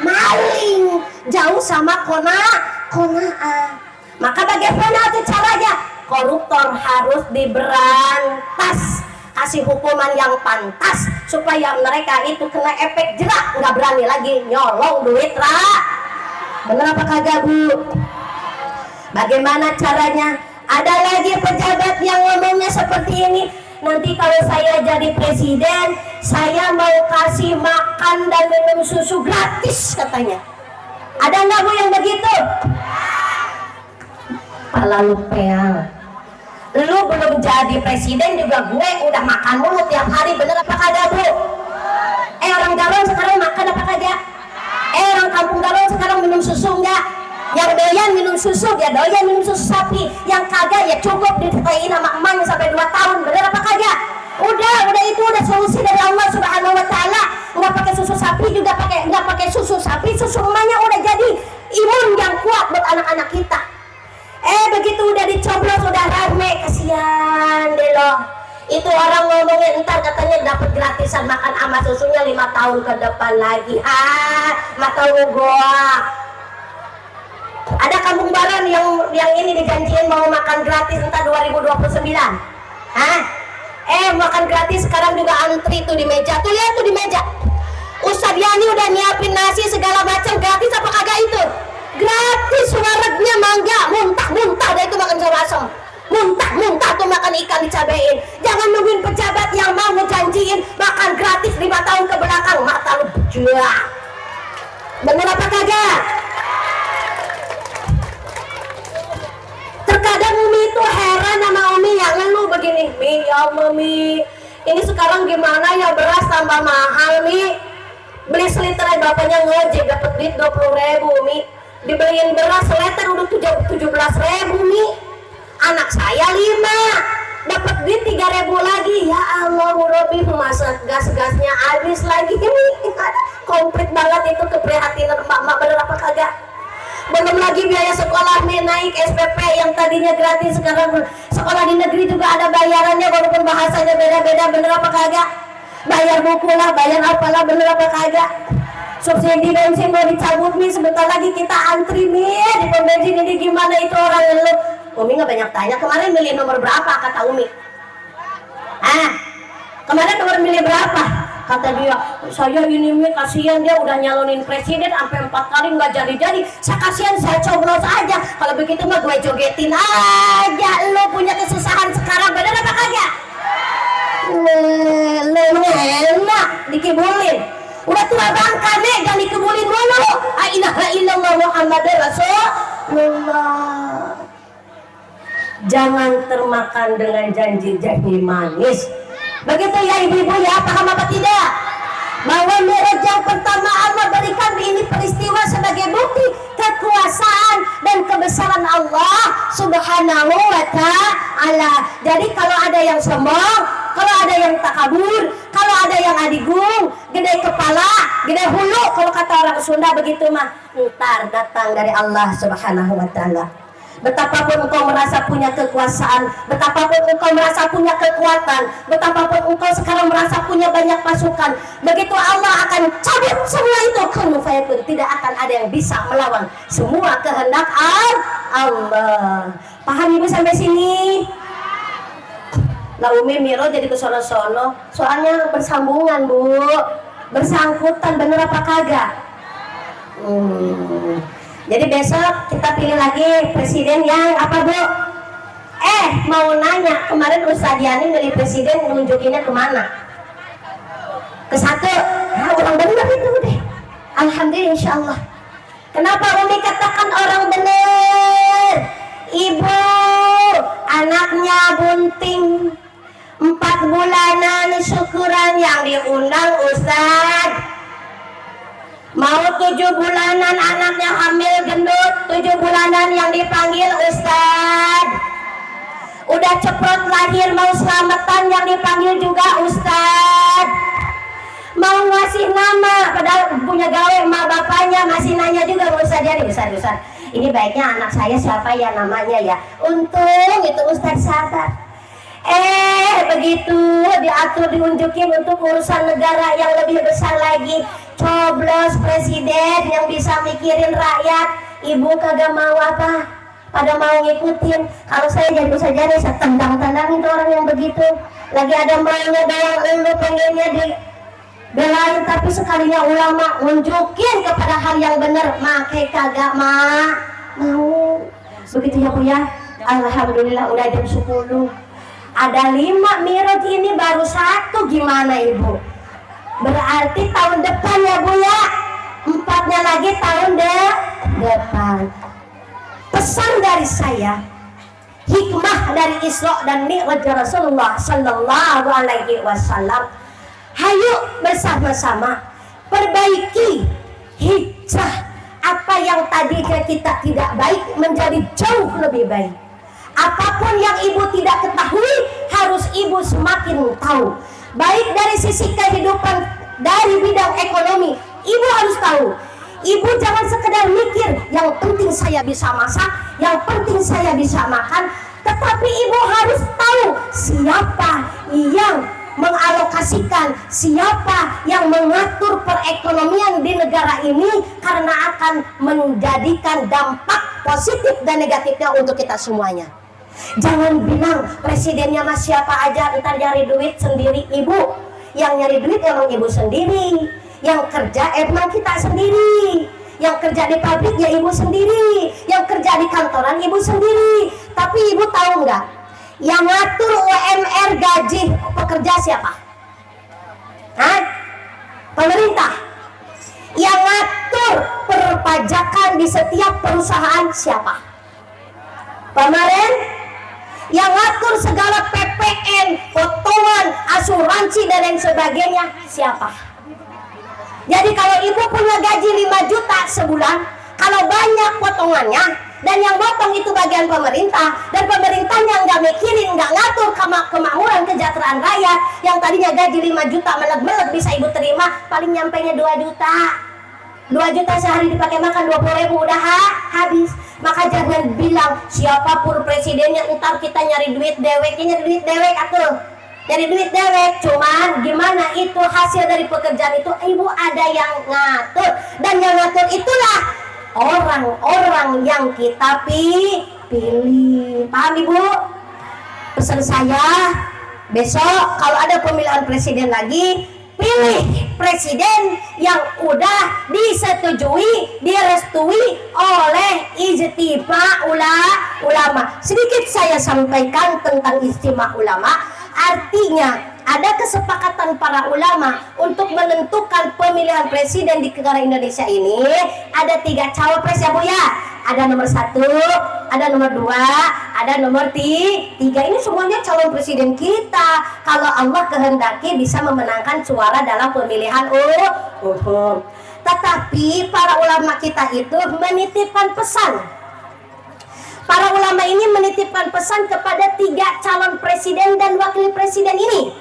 maling, jauh sama kona'ah. Maka bagaimana itu caranya? Koruptor harus diberantas, kasih hukuman yang pantas supaya mereka itu kena efek jerak, nggak berani lagi nyolong duit Bener apa kagak, Bu? Bagaimana caranya? Ada lagi pejabat yang ngomongnya seperti ini, nanti kalau saya jadi presiden, saya mau kasih makan dan minum susu gratis katanya. Ada nggak, Bu, yang begitu? Pala lu peang. Lu belum jadi presiden juga gue udah makan mulu tiap hari. Bener apa kagak, Bu? Orang Garong sekarang makan apa kagak? Orang kampung Garong sekarang minum susu enggak? Yang doyan minum susu, dia doyan minum susu sapi. Yang kagak ya cukup ditetain sama emaknya sampai 2 tahun. Bener apa kagak? Udah itu udah solusi dari Allah Subhanahu wa taala. Enggak pakai susu sapi juga enggak pakai susu sapi, susu emaknya udah jadi imun yang kuat buat anak-anak kita. Begitu udah dicoblos, udah katanya dapat gratisan makan sama susunya 5 tahun ke depan lagi. Mata gua. Ada kampung baron yang ini dijanjiin mau makan gratis entah 2029. Makan gratis sekarang juga antri tuh di meja. Tuh lihat tuh di meja. Ustadz Yani udah nyiapin nasi segala macam gratis apa kagak itu? Gratis, waregnya mangga, muntah-muntah dah itu makan sayur asem. Muntah-muntah tuh makan ikan dicabein. Jangan nungguin pejabat yang mau ngejanjiin makan gratis 5 tahun ke belakang. Mata lu bejak. Bener apa kagak? Terkadang Umi itu heran sama Umi yang ngeluh begini, Mi, ya Allah Mi, ini sekarang gimana ya beras tambah mahal Mi. Beli seliter bapaknya ngojek dapat duit 20.000 Mi. Dibeliin beras seliter udah 17.000 Mi. Anak saya 5 dapat duit 3.000 lagi. Ya Allah Rabbi, masa gas-gasnya habis lagi Mi. Komplit banget itu keprihatinan emak-emak, bener apa kagak? Belum lagi biaya sekolah naik SPP yang tadinya gratis sekarang sekolah di negeri juga ada bayarannya walaupun bahasanya beda-beda, bener apa kagak? Bayar buku lah, bayar apalah, bener apa kagak? Subsidi bensin mau dicabut nih, sebentar lagi kita antri nih di pom bensin ini. Gimana itu orang lu? Umi nggak banyak tanya, kemarin milih nomor berapa kata Umi? Kemarin nomor milih berapa? Kata dia, saya ini Mi kasihan dia udah nyalonin presiden sampai 4 kali nggak jadi-jadi. Saya kasihan, saya coblos aja. Kalau begitu mah gue jogetin aja. Lo punya kesusahan sekarang, bener apa kagak? Enak dikibulin. Udah tua bangka nih, jangan dikibulin dulu. La ilaha illallah Muhammadur Rasulullah. Jangan termakan dengan janji-janji manis. Begitu ya ibu-ibu ya, paham apa tidak? Bahwa Mi'raj yang pertama Allah berikan ini peristiwa sebagai bukti kekuasaan dan kebesaran Allah Subhanahu wa ta'ala. Jadi kalau ada yang sombong, kalau ada yang takabur, kalau ada yang adigung, gede kepala, gede hulu, kalau kata orang Sunda begitu mah, ntar datang dari Allah Subhanahu wa ta'ala. Betapapun engkau merasa punya kekuasaan, betapapun engkau merasa punya kekuatan, betapapun engkau sekarang merasa punya banyak pasukan, begitu Allah akan cabut semua itu, kun fayakun, tidak akan ada yang bisa melawan semua kehendak Allah. Paham ibu sampai sini? Lah Umi Miro jadi ke sono-sono, soalnya bersambungan Bu, bersangkutan, bener apa kagak? Jadi besok kita pilih lagi presiden yang apa Bu? Mau nanya, kemarin Ustadz Yani milih presiden nunjukinnya kemana? Ke 1. Orang bener itu deh. Alhamdulillah insyaallah. Kenapa Umi katakan orang bener? Ibu anaknya bunting 4 bulanan syukuran yang diundang Ustadz. Mau 7 bulanan anaknya hamil gendut, 7 bulanan yang dipanggil Ustadz. Udah ceprot lahir mau selamatan yang dipanggil juga Ustadz. Mau ngasih nama padahal punya gawe emak bapaknya masih nanya juga Ustadz jadi Ustadz. Ini baiknya anak saya siapa ya namanya ya. Untung itu Ustadz sabar. Begitu diatur diunjukin untuk urusan negara yang lebih besar lagi, coblos presiden yang bisa mikirin rakyat. Ibu kagak mau apa? Pada mau ngikutin. Kalau saya jadi saja nih, saya tendang-tendangin tuh orang yang begitu. Lagi ada maunya doang, lu pengennya dibelain, tapi sekalinya ulama nunjukin kepada hal yang benar, makai kagak mau. Begitu ya Bu ya. Alhamdulillah udah jam 10. Ada 5 Mi'raj ini baru 1, gimana Ibu? Berarti tahun depan ya Bu ya. 4-nya lagi tahun depan. Pesan dari saya, hikmah dari Isra dan Mi'raj Rasulullah Sallallahu Alaihi Wasallam. Hayo bersama-sama perbaiki hijrah apa yang tadi kita tidak baik menjadi jauh lebih baik. Apapun yang ibu tidak ketahui harus ibu semakin tahu. Baik dari sisi kehidupan, dari bidang ekonomi, ibu harus tahu. Ibu jangan sekedar mikir yang penting saya bisa masak, yang penting saya bisa makan, tetapi ibu harus tahu siapa yang mengalokasikan siapa yang mengatur perekonomian di negara ini, karena akan menjadikan dampak positif dan negatifnya untuk kita semuanya. Jangan bilang presidennya mas siapa aja, ntar nyari duit sendiri. Ibu yang nyari duit emang ibu sendiri, yang kerja emang kita sendiri, yang kerja di pabrik ya ibu sendiri, yang kerja di kantoran ibu sendiri. Tapi ibu tahu nggak, yang ngatur UMR gaji pekerja siapa? Hah? Pemerintah. Yang ngatur perpajakan di setiap perusahaan siapa? Pemerintah. Yang ngatur segala PPN, potongan, asuransi dan lain sebagainya siapa? Jadi kalau ibu punya gaji 5 juta sebulan, kalau banyak potongannya dan yang potong itu bagian pemerintah, dan pemerintahnya nggak mikirin, nggak ngatur kemakmuran kesejahteraan rakyat, yang tadinya gaji 5 juta meleg-meleg bisa ibu terima, paling nyampainya 2 juta. 2 juta sehari dipakai makan 20.000 udah habis. Maka jangan bilang siapapun presidennya ntar kita nyari duit dewek, atuh. Nyari duit dewek, cuman gimana itu hasil dari pekerjaan itu ibu ada yang ngatur, dan yang ngatur itulah orang-orang yang kita pilih. Paham ibu? Pesan saya, besok kalau ada pemilihan presiden lagi, pilih presiden yang udah disetujui, direstui oleh ijtima ulama. Sedikit saya sampaikan tentang ijtima ulama. Artinya ada kesepakatan para ulama untuk menentukan pemilihan presiden di negara Indonesia ini. Ada 3 cawapres ya Bu ya. Ada nomor 1, ada nomor 2, ada nomor 3. Ini semuanya calon presiden kita. Kalau Allah kehendaki bisa memenangkan suara dalam pemilihan umum. Tetapi para ulama kita itu menitipkan pesan. Para ulama ini menitipkan pesan kepada 3 calon presiden dan wakil presiden ini.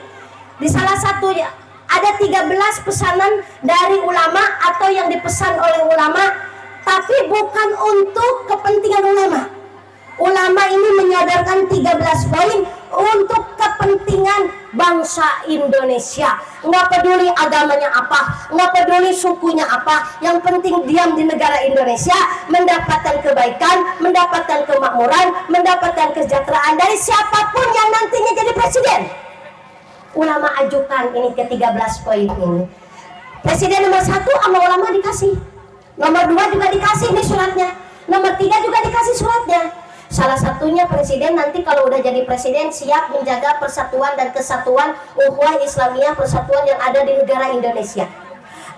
Di salah satunya ada 13 pesanan dari ulama atau yang dipesan oleh ulama, tapi bukan untuk kepentingan ulama. Ulama ini menyodorkan 13 poin untuk kepentingan bangsa Indonesia. Nggak peduli agamanya apa, nggak peduli sukunya apa, yang penting diam di negara Indonesia, mendapatkan kebaikan, mendapatkan kemakmuran, mendapatkan kesejahteraan dari siapapun yang nantinya jadi presiden. Ulama ajukan ini ke 13 poin ini. Presiden nomor 1 sama ulama dikasih, nomor 2 juga dikasih nih suratnya, nomor 3 juga dikasih suratnya. Salah satunya presiden nanti kalau udah jadi presiden siap menjaga persatuan dan kesatuan ukhuwah Islamiyah, persatuan yang ada di negara Indonesia.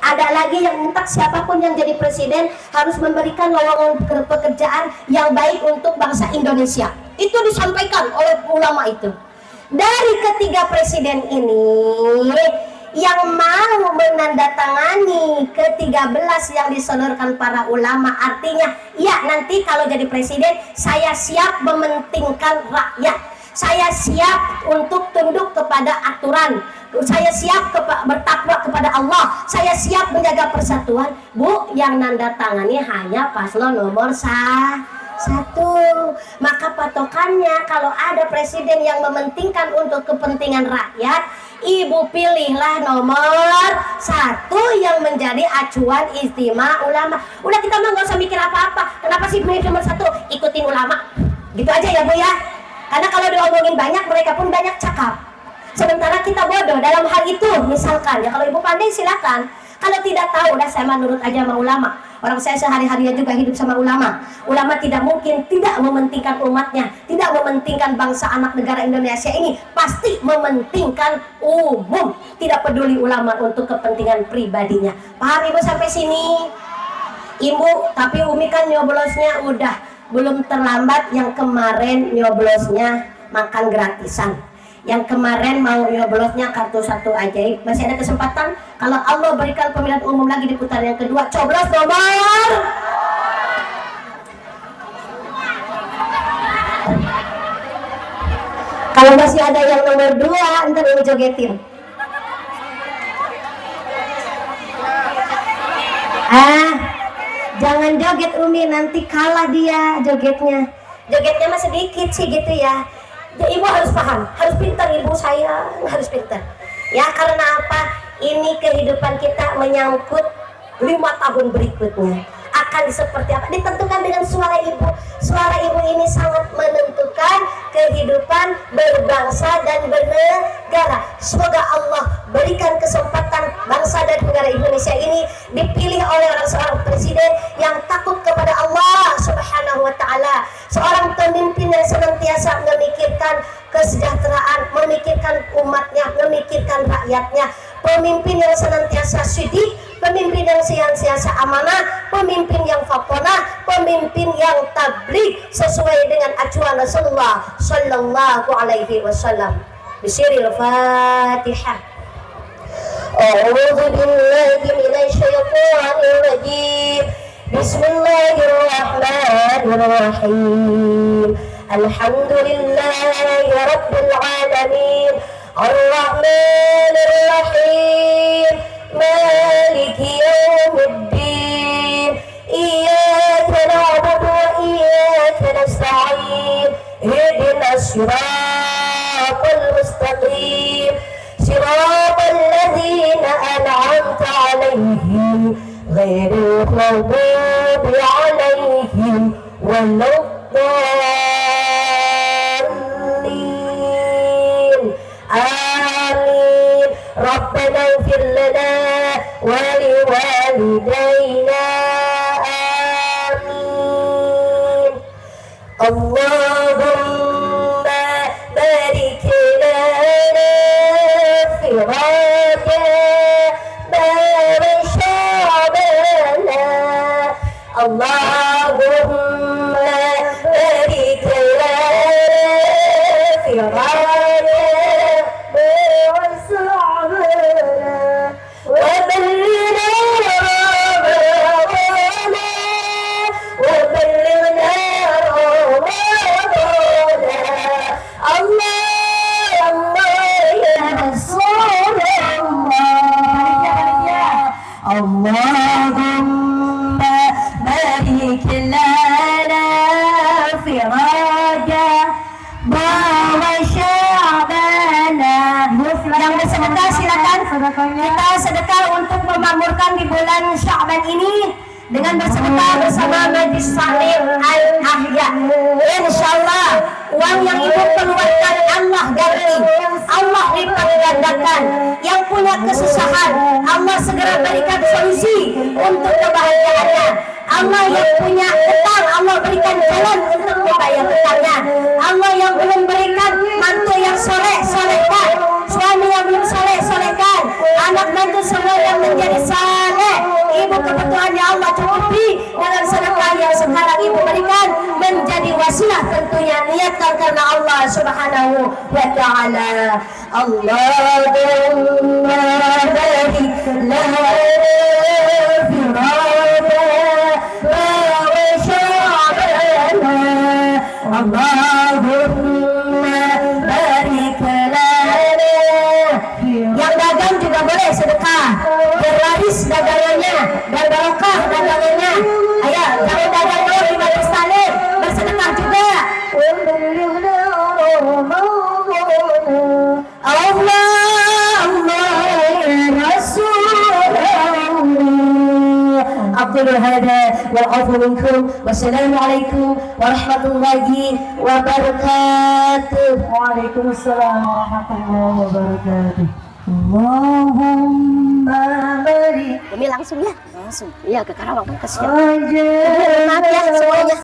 Ada lagi yang minta siapapun yang jadi presiden harus memberikan lowongan pekerjaan yang baik untuk bangsa Indonesia. Itu disampaikan oleh ulama itu. Dari ketiga presiden ini, yang mau menandatangani ke-13 yang disodorkan para ulama, artinya ya nanti kalau jadi presiden saya siap mementingkan rakyat, saya siap untuk tunduk kepada aturan, saya siap bertakwa kepada Allah, saya siap menjaga persatuan. Bu, yang nandatangani hanya paslon nomor 1. Maka patokannya kalau ada presiden yang mementingkan untuk kepentingan rakyat, ibu pilihlah nomor 1 yang menjadi acuan ijtima ulama. Udah, kita mah nggak usah mikir apa-apa. Kenapa sih pilih nomor 1? Ikutin ulama. Gitu aja ya Bu ya. Karena kalau diomongin banyak, mereka pun banyak cakap. Sementara kita bodoh dalam hal itu. Misalkan ya, kalau ibu pandai silakan. Kalau tidak tahu, udah saya menurut aja sama ulama. Orang saya sehari-harinya juga hidup sama ulama. Ulama tidak mungkin tidak mementingkan umatnya, tidak mementingkan bangsa anak negara Indonesia ini. Pasti mementingkan umum. Tidak peduli ulama untuk kepentingan pribadinya. Paham ibu sampai sini? Ibu, tapi Umi kan nyoblosnya udah belum terlambat. Yang kemarin nyoblosnya makan gratisan. Yang kemarin mau nyoblosnya kartu 1 ajaib. Masih ada kesempatan. Kalau Allah berikan pemilihan umum lagi di putaran yang kedua, coblos nomor. Kalau masih ada yang nomor 2, ntar Umi jogetin. Jangan joget Umi, nanti kalah dia jogetnya. Jogetnya mah sedikit sih gitu ya. Ibu harus paham, harus pintar ibu, saya harus pintar. Ya karena apa? Ini kehidupan kita menyangkut 5 tahun berikutnya akan seperti apa, ditentukan dengan suara ibu. Suara ibu ini sangat menentukan kehidupan berbangsa dan bernegara. Semoga Allah berikan kesempatan bangsa dan negara Indonesia ini dipilih oleh seorang presiden yang takut kepada Allah Subhanahu wa taala, seorang pemimpin yang senantiasa memikirkan kesejahteraan, memikirkan umatnya, memikirkan rakyatnya, pemimpin yang senantiasa sidik, pemimpin yang senantiasa amanah, pemimpin yang fatonah, pemimpin yang tabligh sesuai dengan acuan Rasulullah sallallahu alaihi wasallam. Bismillahil Fatihah. A'udzu billahi minasy syaithanir rajim. Bismillahirrahmanirrahim. Alhamdulillahi rabbil alamin. Ar-Rahmanir Rahim. Maliki yaumiddin. Iyyaka na'budu wa iyyaka nasta'in. Ihdinas siratal mustaqim. Siratal ladzina an'amta 'alaihim ghairil maghdubi 'alaihim waladdallin. Amin. Rabbana ighfir lana wa liwalidayna. Amin. Allahumma barik lana fi Rajab wa Sya'ban. Allahumma barik lana fi Rajab wa Sya'ban wa ballighna Ramadan wa ballighna Ramadan. Allah ya Rasulullah. Allahumma barik lana fi Rajab wa Sya'ban. Yang bersedekah silakan. Kita sedekah untuk memakmurkan di bulan Sya'ban ini dengan bersedekah bersama Majlis Taklim Al-Ahya. Insyaallah uang yang ibu keluarkan Allah ganti, Allah lipat gandakan. Yang punya kesusahan Allah segera berikan solusi untuk kebahagiaannya. Allah yang punya hutang Allah berikan jalan untuk membayar hutangnya. Allah yang belum berikan mantu yang soleh solehkan, suami yang belum soleh solehkan, anak mantu semua yang menjadi saleh. Ibu kebutuhannya Allah cukupi dengan sedekah yang sekarang ibu berikan menjadi wasilah, tentunya niatkan karena Allah Subhanahu wa taala. Allahumma barik lana fi Rajab wa Sya'ban. Allahumma barik lana. Yang dagang juga boleh sedekah, berlaris dagangannya dan barokah dagangannya. Ayo, kalau dagang dulu di Majlis Taklim bersedekah juga. Allah ya Rasulullah. Aqulu hadha wal 'afwu minkum. Wassalamualaikum warahmatullahi wabarakatuh. Waalaikumsalam warahmatullahi wabarakatuh. Allahumma barik. Ini langsung ya? Langsung. Iya ke Karawang. Kasihan. Aja. Maaf ya semuanya.